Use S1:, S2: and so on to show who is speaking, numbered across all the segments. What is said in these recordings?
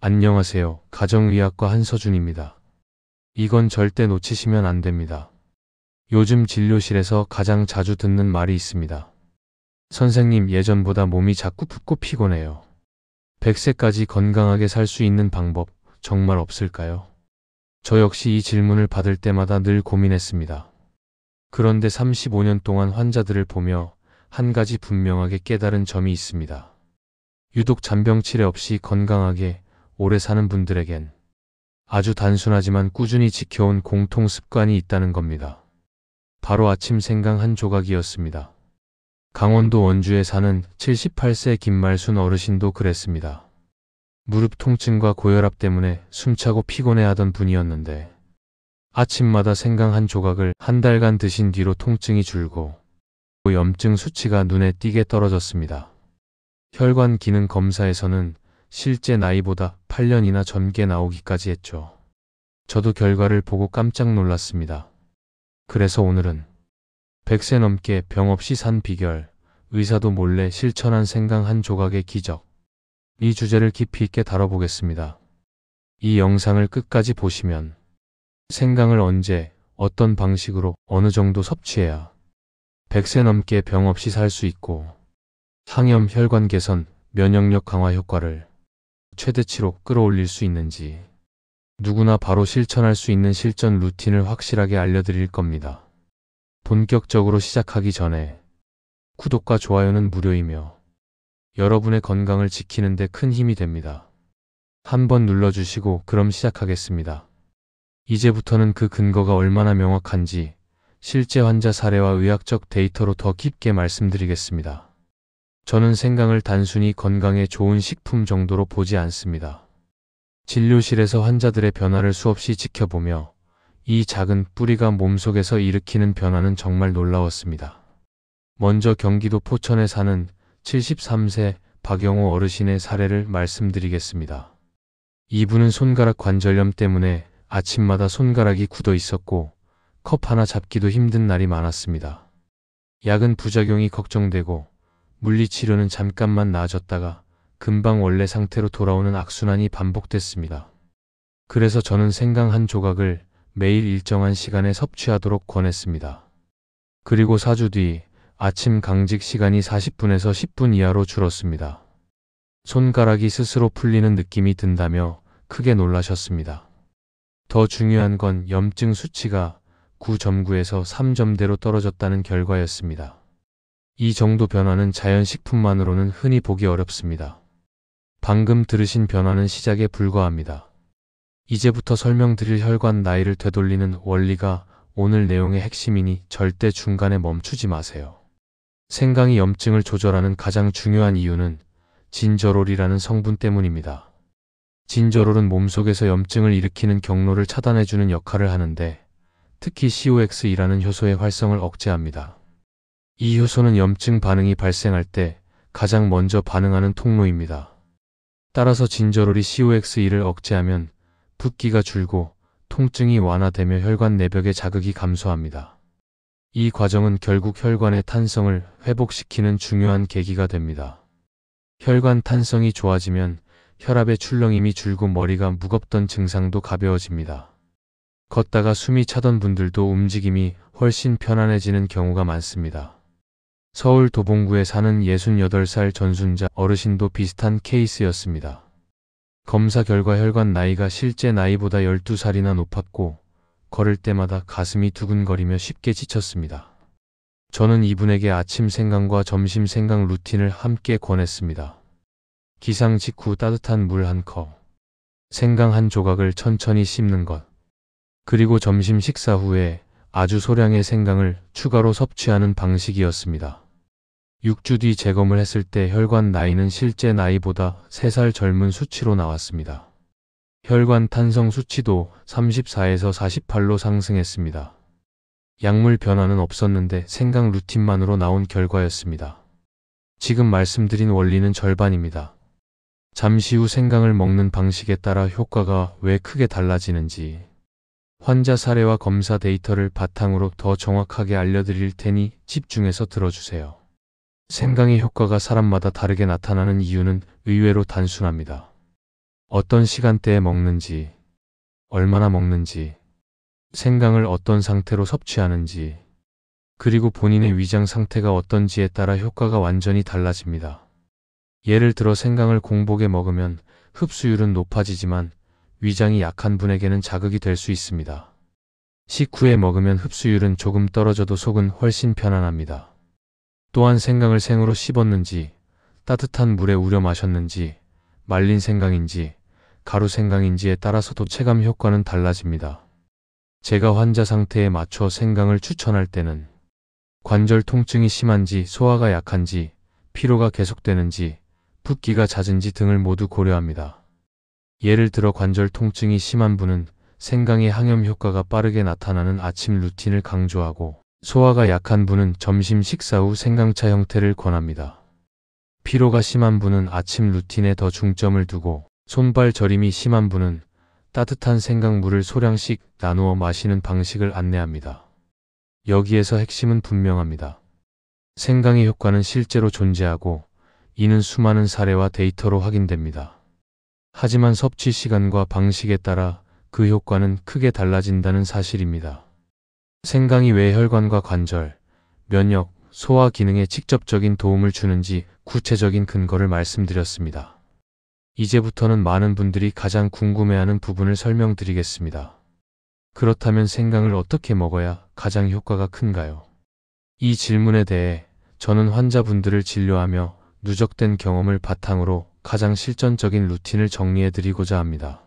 S1: 안녕하세요. 가정의학과 한서준입니다. 이건 절대 놓치시면 안 됩니다. 요즘 진료실에서 가장 자주 듣는 말이 있습니다. 선생님, 예전보다 몸이 자꾸 붓고 피곤해요. 100세까지 건강하게 살 수 있는 방법 정말 없을까요? 저 역시 이 질문을 받을 때마다 늘 고민했습니다. 그런데 35년 동안 환자들을 보며 한 가지 분명하게 깨달은 점이 있습니다. 유독 잔병 치레 없이 건강하게 오래 사는 분들에겐 아주 단순하지만 꾸준히 지켜온 공통 습관이 있다는 겁니다. 바로 아침 생강 한 조각이었습니다. 강원도 원주에 사는 78세 김말순 어르신도 그랬습니다. 무릎 통증과 고혈압 때문에 숨차고 피곤해하던 분이었는데 아침마다 생강 한 조각을 한 달간 드신 뒤로 통증이 줄고 염증 수치가 눈에 띄게 떨어졌습니다. 혈관 기능 검사에서는 실제 나이보다 8년이나 젊게 나오기까지 했죠. 저도 결과를 보고 깜짝 놀랐습니다. 그래서 오늘은 100세 넘게 병 없이 산 비결, 의사도 몰래 실천한 생강 한 조각의 기적, 이 주제를 깊이 있게 다뤄보겠습니다. 이 영상을 끝까지 보시면 생강을 언제, 어떤 방식으로, 어느 정도 섭취해야 100세 넘게 병 없이 살 수 있고 항염, 혈관 개선, 면역력 강화 효과를 최대치로 끌어올릴 수 있는지 누구나 바로 실천할 수 있는 실전 루틴을 확실하게 알려드릴 겁니다. 본격적으로 시작하기 전에 구독과 좋아요는 무료이며 여러분의 건강을 지키는 데 큰 힘이 됩니다. 한번 눌러주시고 그럼 시작하겠습니다. 이제부터는 그 근거가 얼마나 명확한지 실제 환자 사례와 의학적 데이터로 더 깊게 말씀드리겠습니다. 저는 생강을 단순히 건강에 좋은 식품 정도로 보지 않습니다. 진료실에서 환자들의 변화를 수없이 지켜보며 이 작은 뿌리가 몸속에서 일으키는 변화는 정말 놀라웠습니다. 먼저 경기도 포천에 사는 73세 박영호 어르신의 사례를 말씀드리겠습니다. 이분은 손가락 관절염 때문에 아침마다 손가락이 굳어 있었고 컵 하나 잡기도 힘든 날이 많았습니다. 약은 부작용이 걱정되고 물리치료는 잠깐만 나아졌다가 금방 원래 상태로 돌아오는 악순환이 반복됐습니다. 그래서 저는 생강 한 조각을 매일 일정한 시간에 섭취하도록 권했습니다. 그리고 4주 뒤 아침 강직 시간이 40분에서 10분 이하로 줄었습니다. 손가락이 스스로 풀리는 느낌이 든다며 크게 놀라셨습니다. 더 중요한 건 염증 수치가 9.9에서 3점대로 떨어졌다는 결과였습니다. 이 정도 변화는 자연식품만으로는 흔히 보기 어렵습니다. 방금 들으신 변화는 시작에 불과합니다. 이제부터 설명드릴 혈관 나이를 되돌리는 원리가 오늘 내용의 핵심이니 절대 중간에 멈추지 마세요. 생강이 염증을 조절하는 가장 중요한 이유는 진저롤이라는 성분 때문입니다. 진저롤은 몸속에서 염증을 일으키는 경로를 차단해주는 역할을 하는데 특히 COX이라는 효소의 활성을 억제합니다. 이 효소는 염증 반응이 발생할 때 가장 먼저 반응하는 통로입니다. 따라서 진저롤이 COX2를 억제하면 붓기가 줄고 통증이 완화되며 혈관 내벽의 자극이 감소합니다. 이 과정은 결국 혈관의 탄성을 회복시키는 중요한 계기가 됩니다. 혈관 탄성이 좋아지면 혈압의 출렁임이 줄고 머리가 무겁던 증상도 가벼워집니다. 걷다가 숨이 차던 분들도 움직임이 훨씬 편안해지는 경우가 많습니다. 서울 도봉구에 사는 68살 전순자 어르신도 비슷한 케이스였습니다. 검사 결과 혈관 나이가 실제 나이보다 12살이나 높았고 걸을 때마다 가슴이 두근거리며 쉽게 지쳤습니다. 저는 이분에게 아침 생강과 점심 생강 루틴을 함께 권했습니다. 기상 직후 따뜻한 물 한 컵, 생강 한 조각을 천천히 씹는 것, 그리고 점심 식사 후에 아주 소량의 생강을 추가로 섭취하는 방식이었습니다. 6주 뒤 재검을 했을 때 혈관 나이는 실제 나이보다 3살 젊은 수치로 나왔습니다. 혈관 탄성 수치도 34에서 48로 상승했습니다. 약물 변화는 없었는데 생강 루틴만으로 나온 결과였습니다. 지금 말씀드린 원리는 절반입니다. 잠시 후 생강을 먹는 방식에 따라 효과가 왜 크게 달라지는지 환자 사례와 검사 데이터를 바탕으로 더 정확하게 알려드릴 테니 집중해서 들어주세요. 생강의 효과가 사람마다 다르게 나타나는 이유는 의외로 단순합니다. 어떤 시간대에 먹는지, 얼마나 먹는지, 생강을 어떤 상태로 섭취하는지, 그리고 본인의 위장 상태가 어떤지에 따라 효과가 완전히 달라집니다. 예를 들어 생강을 공복에 먹으면 흡수율은 높아지지만 위장이 약한 분에게는 자극이 될 수 있습니다. 식후에 먹으면 흡수율은 조금 떨어져도 속은 훨씬 편안합니다. 또한 생강을 생으로 씹었는지, 따뜻한 물에 우려 마셨는지, 말린 생강인지, 가루 생강인지에 따라서도 체감 효과는 달라집니다. 제가 환자 상태에 맞춰 생강을 추천할 때는 관절 통증이 심한지, 소화가 약한지, 피로가 계속되는지, 붓기가 잦은지 등을 모두 고려합니다. 예를 들어 관절 통증이 심한 분은 생강의 항염 효과가 빠르게 나타나는 아침 루틴을 강조하고, 소화가 약한 분은 점심 식사 후 생강차 형태를 권합니다. 피로가 심한 분은 아침 루틴에 더 중점을 두고, 손발 저림이 심한 분은 따뜻한 생강물을 소량씩 나누어 마시는 방식을 안내합니다. 여기에서 핵심은 분명합니다. 생강의 효과는 실제로 존재하고 이는 수많은 사례와 데이터로 확인됩니다. 하지만 섭취 시간과 방식에 따라 그 효과는 크게 달라진다는 사실입니다. 생강이 왜 혈관과 관절, 면역, 소화 기능에 직접적인 도움을 주는지 구체적인 근거를 말씀드렸습니다. 이제부터는 많은 분들이 가장 궁금해하는 부분을 설명드리겠습니다. 그렇다면 생강을 어떻게 먹어야 가장 효과가 큰가요? 이 질문에 대해 저는 환자분들을 진료하며 누적된 경험을 바탕으로 가장 실전적인 루틴을 정리해드리고자 합니다.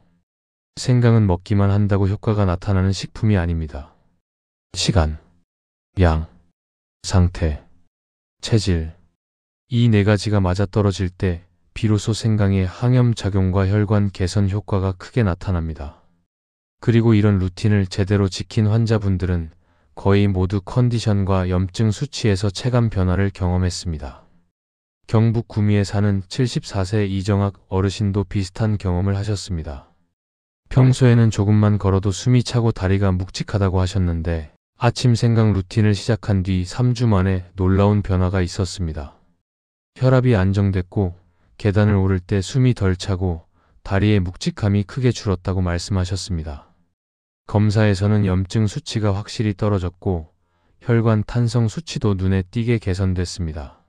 S1: 생강은 먹기만 한다고 효과가 나타나는 식품이 아닙니다. 시간, 양, 상태, 체질, 이 네 가지가 맞아떨어질 때 비로소 생강의 항염 작용과 혈관 개선 효과가 크게 나타납니다. 그리고 이런 루틴을 제대로 지킨 환자분들은 거의 모두 컨디션과 염증 수치에서 체감 변화를 경험했습니다. 경북 구미에 사는 74세 이정학 어르신도 비슷한 경험을 하셨습니다. 평소에는 조금만 걸어도 숨이 차고 다리가 묵직하다고 하셨는데 아침 생강 루틴을 시작한 뒤 3주 만에 놀라운 변화가 있었습니다. 혈압이 안정됐고 계단을 오를 때 숨이 덜 차고 다리의 묵직함이 크게 줄었다고 말씀하셨습니다. 검사에서는 염증 수치가 확실히 떨어졌고 혈관 탄성 수치도 눈에 띄게 개선됐습니다.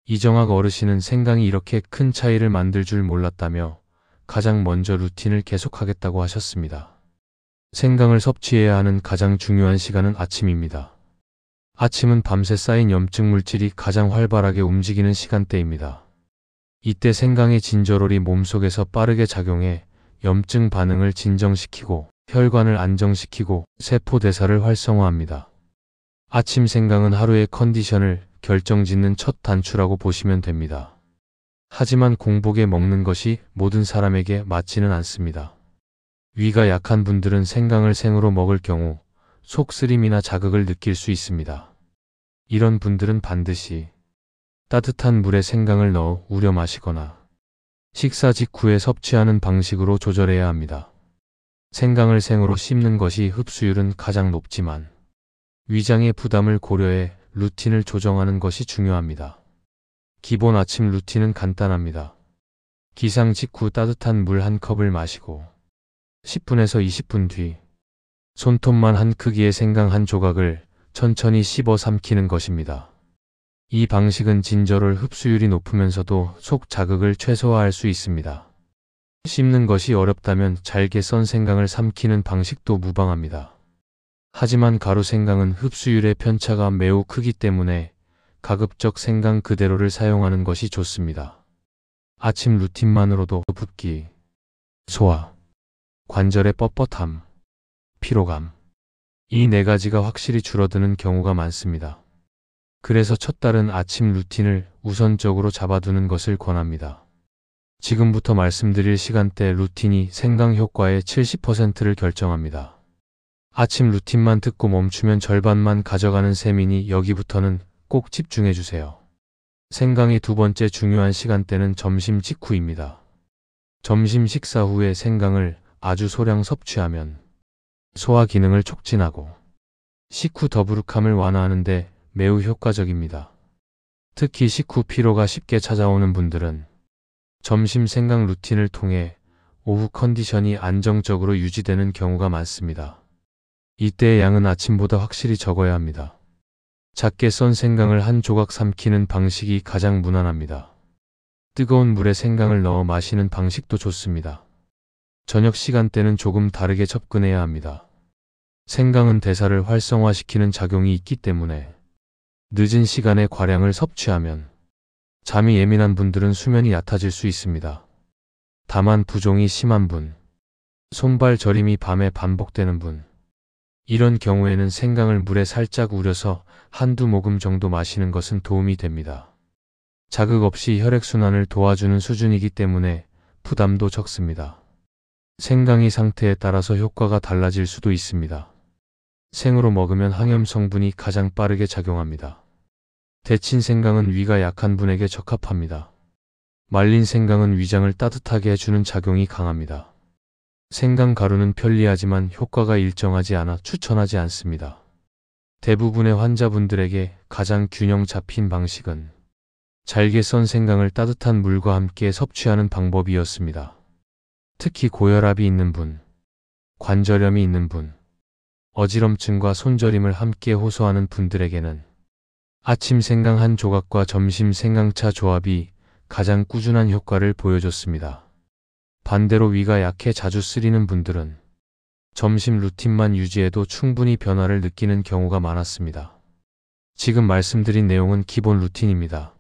S1: 이정학 어르신은 생강이 이렇게 큰 차이를 만들 줄 몰랐다며 가장 먼저 루틴을 계속하겠다고 하셨습니다. 생강을 섭취해야 하는 가장 중요한 시간은 아침입니다. 아침은 밤새 쌓인 염증 물질이 가장 활발하게 움직이는 시간대입니다. 이때 생강의 진저롤이 몸속에서 빠르게 작용해 염증 반응을 진정시키고 혈관을 안정시키고 세포 대사를 활성화합니다. 아침 생강은 하루의 컨디션을 결정짓는 첫 단추라고 보시면 됩니다. 하지만 공복에 먹는 것이 모든 사람에게 맞지는 않습니다. 위가 약한 분들은 생강을 생으로 먹을 경우 속 쓰림이나 자극을 느낄 수 있습니다. 이런 분들은 반드시 따뜻한 물에 생강을 넣어 우려 마시거나 식사 직후에 섭취하는 방식으로 조절해야 합니다. 생강을 생으로 씹는 것이 흡수율은 가장 높지만 위장의 부담을 고려해 루틴을 조정하는 것이 중요합니다. 기본 아침 루틴은 간단합니다. 기상 직후 따뜻한 물 한 컵을 마시고 10분에서 20분 뒤 손톱만 한 크기의 생강 한 조각을 천천히 씹어 삼키는 것입니다. 이 방식은 진저롤 흡수율이 높으면서도 속 자극을 최소화할 수 있습니다. 씹는 것이 어렵다면 잘게 썬 생강을 삼키는 방식도 무방합니다. 하지만 가루 생강은 흡수율의 편차가 매우 크기 때문에 가급적 생강 그대로를 사용하는 것이 좋습니다. 아침 루틴만으로도 붓기, 소화, 관절의 뻣뻣함, 피로감, 이 네 가지가 확실히 줄어드는 경우가 많습니다. 그래서 첫 달은 아침 루틴을 우선적으로 잡아두는 것을 권합니다. 지금부터 말씀드릴 시간대 루틴이 생강 효과의 70%를 결정합니다. 아침 루틴만 듣고 멈추면 절반만 가져가는 셈이니 여기부터는 꼭 집중해주세요. 생강의 두 번째 중요한 시간대는 점심 직후입니다. 점심 식사 후에 생강을 아주 소량 섭취하면 소화 기능을 촉진하고 식후 더부룩함을 완화하는 데 매우 효과적입니다. 특히 식후 피로가 쉽게 찾아오는 분들은 점심 생강 루틴을 통해 오후 컨디션이 안정적으로 유지되는 경우가 많습니다. 이때의 양은 아침보다 확실히 적어야 합니다. 작게 썬 생강을 한 조각 삼키는 방식이 가장 무난합니다. 뜨거운 물에 생강을 넣어 마시는 방식도 좋습니다. 저녁 시간대는 조금 다르게 접근해야 합니다. 생강은 대사를 활성화시키는 작용이 있기 때문에 늦은 시간에 과량을 섭취하면 잠이 예민한 분들은 수면이 얕아질 수 있습니다. 다만 부종이 심한 분, 손발 저림이 밤에 반복되는 분, 이런 경우에는 생강을 물에 살짝 우려서 한두 모금 정도 마시는 것은 도움이 됩니다. 자극 없이 혈액순환을 도와주는 수준이기 때문에 부담도 적습니다. 생강이 상태에 따라서 효과가 달라질 수도 있습니다. 생으로 먹으면 항염 성분이 가장 빠르게 작용합니다. 데친 생강은 위가 약한 분에게 적합합니다. 말린 생강은 위장을 따뜻하게 해주는 작용이 강합니다. 생강 가루는 편리하지만 효과가 일정하지 않아 추천하지 않습니다. 대부분의 환자분들에게 가장 균형 잡힌 방식은 잘게 썬 생강을 따뜻한 물과 함께 섭취하는 방법이었습니다. 특히 고혈압이 있는 분, 관절염이 있는 분, 어지럼증과 손저림을 함께 호소하는 분들에게는 아침 생강 한 조각과 점심 생강차 조합이 가장 꾸준한 효과를 보여줬습니다. 반대로 위가 약해 자주 쓰리는 분들은 점심 루틴만 유지해도 충분히 변화를 느끼는 경우가 많았습니다. 지금 말씀드린 내용은 기본 루틴입니다.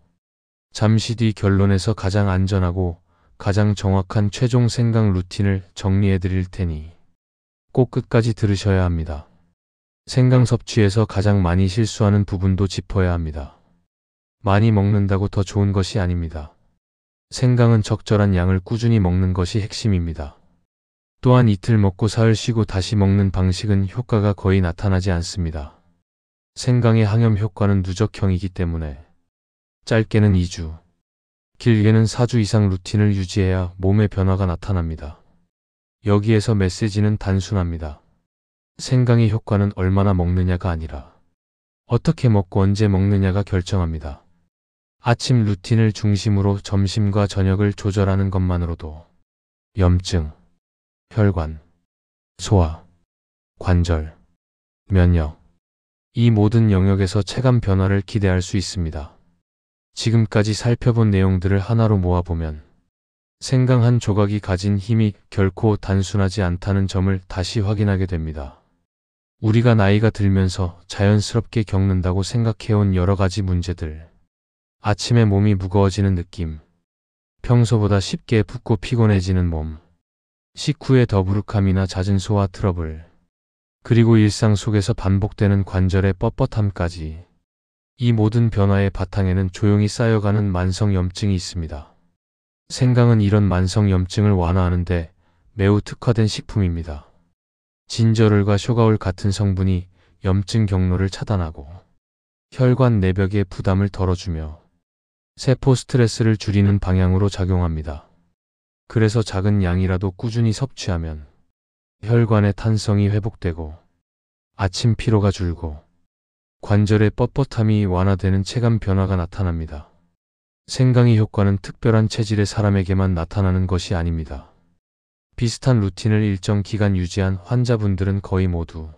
S1: 잠시 뒤 결론에서 가장 안전하고 가장 정확한 최종 생강 루틴을 정리해 드릴 테니 꼭 끝까지 들으셔야 합니다. 생강 섭취에서 가장 많이 실수하는 부분도 짚어야 합니다. 많이 먹는다고 더 좋은 것이 아닙니다. 생강은 적절한 양을 꾸준히 먹는 것이 핵심입니다. 또한 이틀 먹고 사흘 쉬고 다시 먹는 방식은 효과가 거의 나타나지 않습니다. 생강의 항염 효과는 누적형이기 때문에 짧게는 2주, 길게는 4주 이상 루틴을 유지해야 몸의 변화가 나타납니다. 여기에서 메시지는 단순합니다. 생강의 효과는 얼마나 먹느냐가 아니라 어떻게 먹고 언제 먹느냐가 결정합니다. 아침 루틴을 중심으로 점심과 저녁을 조절하는 것만으로도 염증, 혈관, 소화, 관절, 면역, 이 모든 영역에서 체감 변화를 기대할 수 있습니다. 지금까지 살펴본 내용들을 하나로 모아보면 생강 한 조각이 가진 힘이 결코 단순하지 않다는 점을 다시 확인하게 됩니다. 우리가 나이가 들면서 자연스럽게 겪는다고 생각해온 여러 가지 문제들, 아침에 몸이 무거워지는 느낌, 평소보다 쉽게 붓고 피곤해지는 몸, 식후의 더부룩함이나 잦은 소화 트러블, 그리고 일상 속에서 반복되는 관절의 뻣뻣함까지, 이 모든 변화의 바탕에는 조용히 쌓여가는 만성 염증이 있습니다. 생강은 이런 만성 염증을 완화하는데 매우 특화된 식품입니다. 진저롤과 쇼가올 같은 성분이 염증 경로를 차단하고 혈관 내벽의 부담을 덜어주며 세포 스트레스를 줄이는 방향으로 작용합니다. 그래서 작은 양이라도 꾸준히 섭취하면 혈관의 탄성이 회복되고 아침 피로가 줄고 관절의 뻣뻣함이 완화되는 체감 변화가 나타납니다. 생강의 효과는 특별한 체질의 사람에게만 나타나는 것이 아닙니다. 비슷한 루틴을 일정 기간 유지한 환자분들은 거의 모두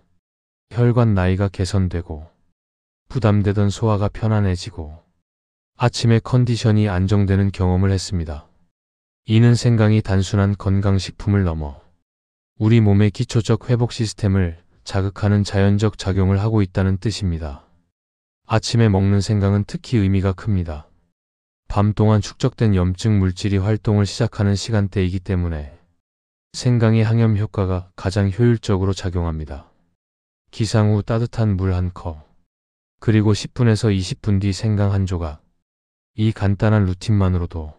S1: 혈관 나이가 개선되고 부담되던 소화가 편안해지고 아침에 컨디션이 안정되는 경험을 했습니다. 이는 생강이 단순한 건강식품을 넘어 우리 몸의 기초적 회복 시스템을 자극하는 자연적 작용을 하고 있다는 뜻입니다. 아침에 먹는 생강은 특히 의미가 큽니다. 밤 동안 축적된 염증 물질이 활동을 시작하는 시간대이기 때문에 생강의 항염 효과가 가장 효율적으로 작용합니다. 기상 후 따뜻한 물 한 컵, 그리고 10분에서 20분 뒤 생강 한 조각. 이 간단한 루틴만으로도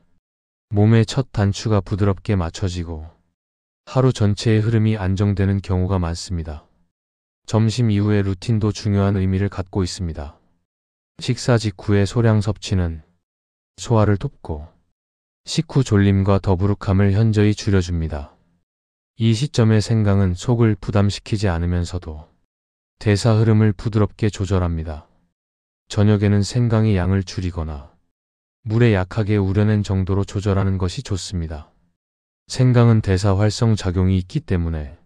S1: 몸의 첫 단추가 부드럽게 맞춰지고 하루 전체의 흐름이 안정되는 경우가 많습니다. 점심 이후의 루틴도 중요한 의미를 갖고 있습니다. 식사 직후의 소량 섭취는 소화를 돕고 식후 졸림과 더부룩함을 현저히 줄여줍니다. 이 시점에 생강은 속을 부담시키지 않으면서도 대사 흐름을 부드럽게 조절합니다. 저녁에는 생강의 양을 줄이거나 물에 약하게 우려낸 정도로 조절하는 것이 좋습니다. 생강은 대사 활성 작용이 있기 때문에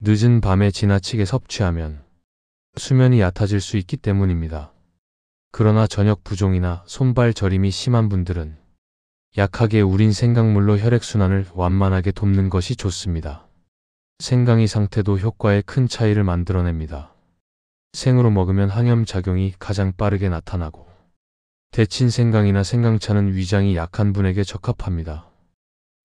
S1: 늦은 밤에 지나치게 섭취하면 수면이 얕아질 수 있기 때문입니다. 그러나 저녁 부종이나 손발 저림이 심한 분들은 약하게 우린 생강물로 혈액순환을 완만하게 돕는 것이 좋습니다. 생강이 상태도 효과에 큰 차이를 만들어냅니다. 생으로 먹으면 항염작용이 가장 빠르게 나타나고 데친 생강이나 생강차는 위장이 약한 분에게 적합합니다.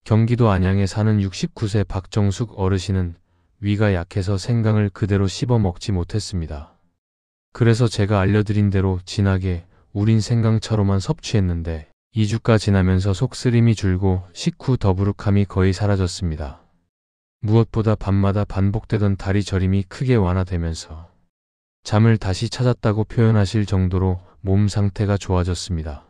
S1: 경기도 안양에 사는 69세 박정숙 어르신은 위가 약해서 생강을 그대로 씹어 먹지 못했습니다. 그래서 제가 알려드린 대로 진하게 우린 생강차로만 섭취했는데 2주가 지나면서 속쓰림이 줄고 식후 더부룩함이 거의 사라졌습니다. 무엇보다 밤마다 반복되던 다리 저림이 크게 완화되면서 잠을 다시 찾았다고 표현하실 정도로 몸 상태가 좋아졌습니다.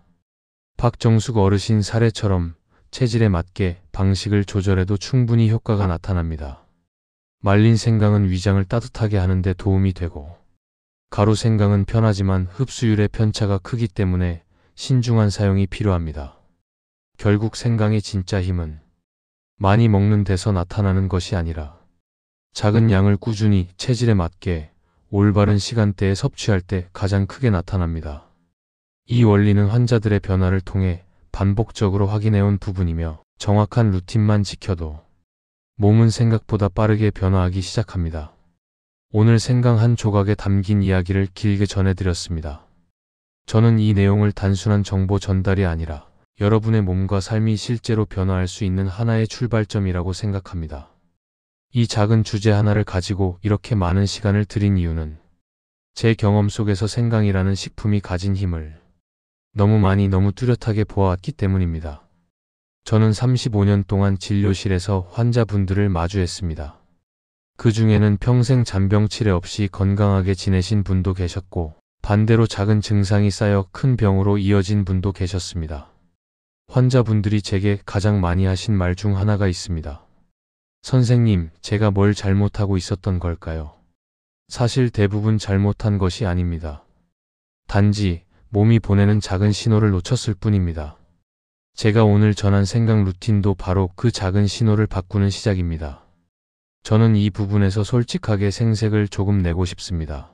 S1: 박정숙 어르신 사례처럼 체질에 맞게 방식을 조절해도 충분히 효과가 나타납니다. 말린 생강은 위장을 따뜻하게 하는 데 도움이 되고 가루 생강은 편하지만 흡수율의 편차가 크기 때문에 신중한 사용이 필요합니다. 결국 생강의 진짜 힘은 많이 먹는 데서 나타나는 것이 아니라 작은 양을 꾸준히 체질에 맞게 올바른 시간대에 섭취할 때 가장 크게 나타납니다. 이 원리는 환자들의 변화를 통해 반복적으로 확인해온 부분이며 정확한 루틴만 지켜도 몸은 생각보다 빠르게 변화하기 시작합니다. 오늘 생강 한 조각에 담긴 이야기를 길게 전해드렸습니다. 저는 이 내용을 단순한 정보 전달이 아니라 여러분의 몸과 삶이 실제로 변화할 수 있는 하나의 출발점이라고 생각합니다. 이 작은 주제 하나를 가지고 이렇게 많은 시간을 들인 이유는 제 경험 속에서 생강이라는 식품이 가진 힘을 너무 많이 너무 뚜렷하게 보아왔기 때문입니다. 저는 35년 동안 진료실에서 환자분들을 마주했습니다. 그 중에는 평생 잔병 치레 없이 건강하게 지내신 분도 계셨고 반대로 작은 증상이 쌓여 큰 병으로 이어진 분도 계셨습니다. 환자분들이 제게 가장 많이 하신 말 중 하나가 있습니다. 선생님, 제가 뭘 잘못하고 있었던 걸까요? 사실 대부분 잘못한 것이 아닙니다. 단지 몸이 보내는 작은 신호를 놓쳤을 뿐입니다. 제가 오늘 전한 생강 루틴도 바로 그 작은 신호를 바꾸는 시작입니다. 저는 이 부분에서 솔직하게 생색을 조금 내고 싶습니다.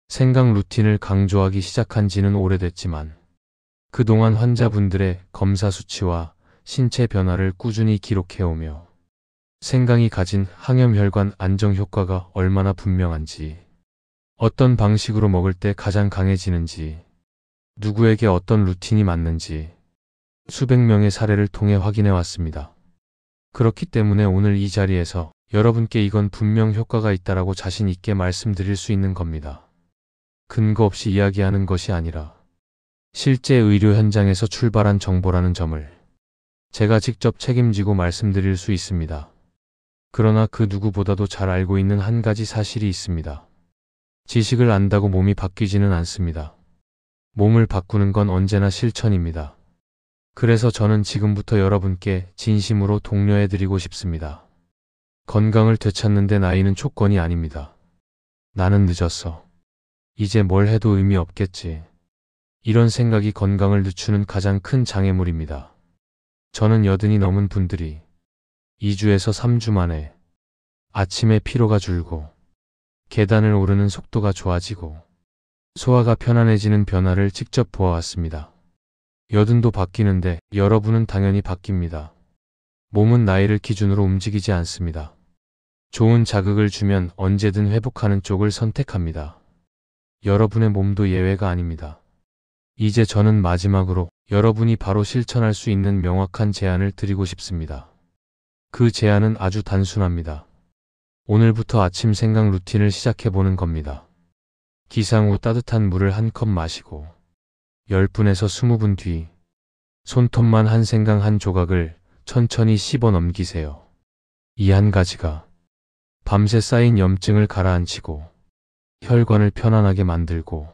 S1: 생강 루틴을 강조하기 시작한 지는 오래됐지만 그동안 환자분들의 검사 수치와 신체 변화를 꾸준히 기록해오며 생강이 가진 항염혈관 안정 효과가 얼마나 분명한지, 어떤 방식으로 먹을 때 가장 강해지는지, 누구에게 어떤 루틴이 맞는지 수백 명의 사례를 통해 확인해 왔습니다. 그렇기 때문에 오늘 이 자리에서 여러분께 이건 분명 효과가 있다라고 자신 있게 말씀드릴 수 있는 겁니다. 근거 없이 이야기하는 것이 아니라 실제 의료 현장에서 출발한 정보라는 점을 제가 직접 책임지고 말씀드릴 수 있습니다. 그러나 그 누구보다도 잘 알고 있는 한 가지 사실이 있습니다. 지식을 안다고 몸이 바뀌지는 않습니다. 몸을 바꾸는 건 언제나 실천입니다. 그래서 저는 지금부터 여러분께 진심으로 독려해드리고 싶습니다. 건강을 되찾는데 나이는 조건이 아닙니다. 나는 늦었어. 이제 뭘 해도 의미 없겠지. 이런 생각이 건강을 늦추는 가장 큰 장애물입니다. 저는 80이 넘은 분들이 2주에서 3주 만에 아침에 피로가 줄고 계단을 오르는 속도가 좋아지고 소화가 편안해지는 변화를 직접 보아왔습니다. 80도 바뀌는데 여러분은 당연히 바뀝니다. 몸은 나이를 기준으로 움직이지 않습니다. 좋은 자극을 주면 언제든 회복하는 쪽을 선택합니다. 여러분의 몸도 예외가 아닙니다. 이제 저는 마지막으로 여러분이 바로 실천할 수 있는 명확한 제안을 드리고 싶습니다. 그 제안은 아주 단순합니다. 오늘부터 아침 생강 루틴을 시작해보는 겁니다. 기상 후 따뜻한 물을 한 컵 마시고 10분에서 20분 뒤 손톱만 한 생강 한 조각을 천천히 씹어 넘기세요. 이 한 가지가 밤새 쌓인 염증을 가라앉히고 혈관을 편안하게 만들고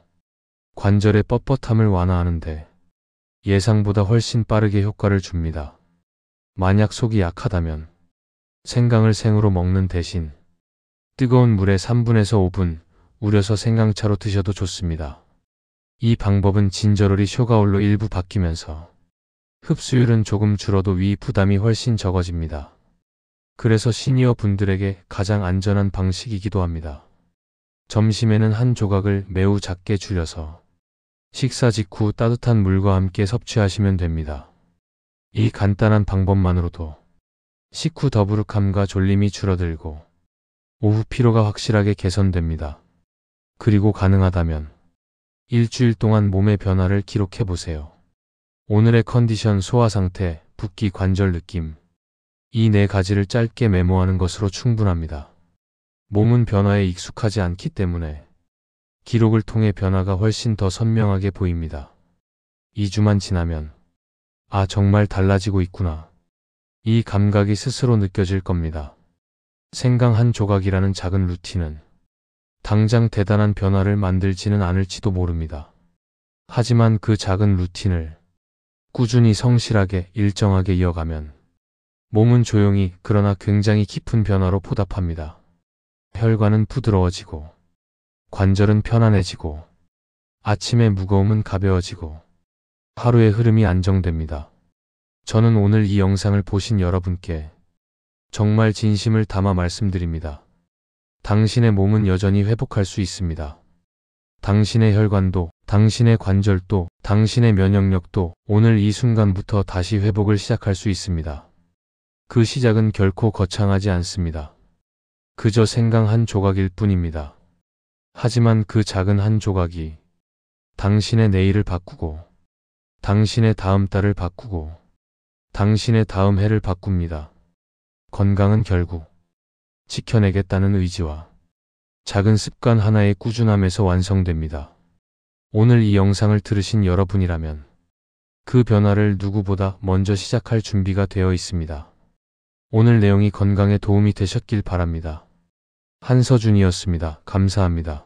S1: 관절의 뻣뻣함을 완화하는데 예상보다 훨씬 빠르게 효과를 줍니다. 만약 속이 약하다면 생강을 생으로 먹는 대신 뜨거운 물에 3분에서 5분 우려서 생강차로 드셔도 좋습니다. 이 방법은 진저로리 쇼가올로 일부 바뀌면서 흡수율은 조금 줄어도 위 부담이 훨씬 적어집니다. 그래서 시니어 분들에게 가장 안전한 방식이기도 합니다. 점심에는 한 조각을 매우 작게 줄여서 식사 직후 따뜻한 물과 함께 섭취하시면 됩니다. 이 간단한 방법만으로도 식후 더부룩함과 졸림이 줄어들고 오후 피로가 확실하게 개선됩니다. 그리고 가능하다면 일주일 동안 몸의 변화를 기록해 보세요. 오늘의 컨디션, 소화 상태, 붓기, 관절 느낌, 이 네 가지를 짧게 메모하는 것으로 충분합니다. 몸은 변화에 익숙하지 않기 때문에 기록을 통해 변화가 훨씬 더 선명하게 보입니다. 2주만 지나면 아, 정말 달라지고 있구나. 이 감각이 스스로 느껴질 겁니다. 생강 한 조각이라는 작은 루틴은 당장 대단한 변화를 만들지는 않을지도 모릅니다. 하지만 그 작은 루틴을 꾸준히 성실하게 일정하게 이어가면 몸은 조용히 그러나 굉장히 깊은 변화로 보답합니다. 혈관은 부드러워지고 관절은 편안해지고 아침의 무거움은 가벼워지고 하루의 흐름이 안정됩니다. 저는 오늘 이 영상을 보신 여러분께 정말 진심을 담아 말씀드립니다. 당신의 몸은 여전히 회복할 수 있습니다. 당신의 혈관도, 당신의 관절도, 당신의 면역력도 오늘 이 순간부터 다시 회복을 시작할 수 있습니다. 그 시작은 결코 거창하지 않습니다. 그저 생강 한 조각일 뿐입니다. 하지만 그 작은 한 조각이 당신의 내일을 바꾸고, 당신의 다음 달을 바꾸고, 당신의 다음 해를 바꿉니다. 건강은 결국 지켜내겠다는 의지와 작은 습관 하나의 꾸준함에서 완성됩니다. 오늘 이 영상을 들으신 여러분이라면 그 변화를 누구보다 먼저 시작할 준비가 되어 있습니다. 오늘 내용이 건강에 도움이 되셨길 바랍니다. 한서준이었습니다. 감사합니다.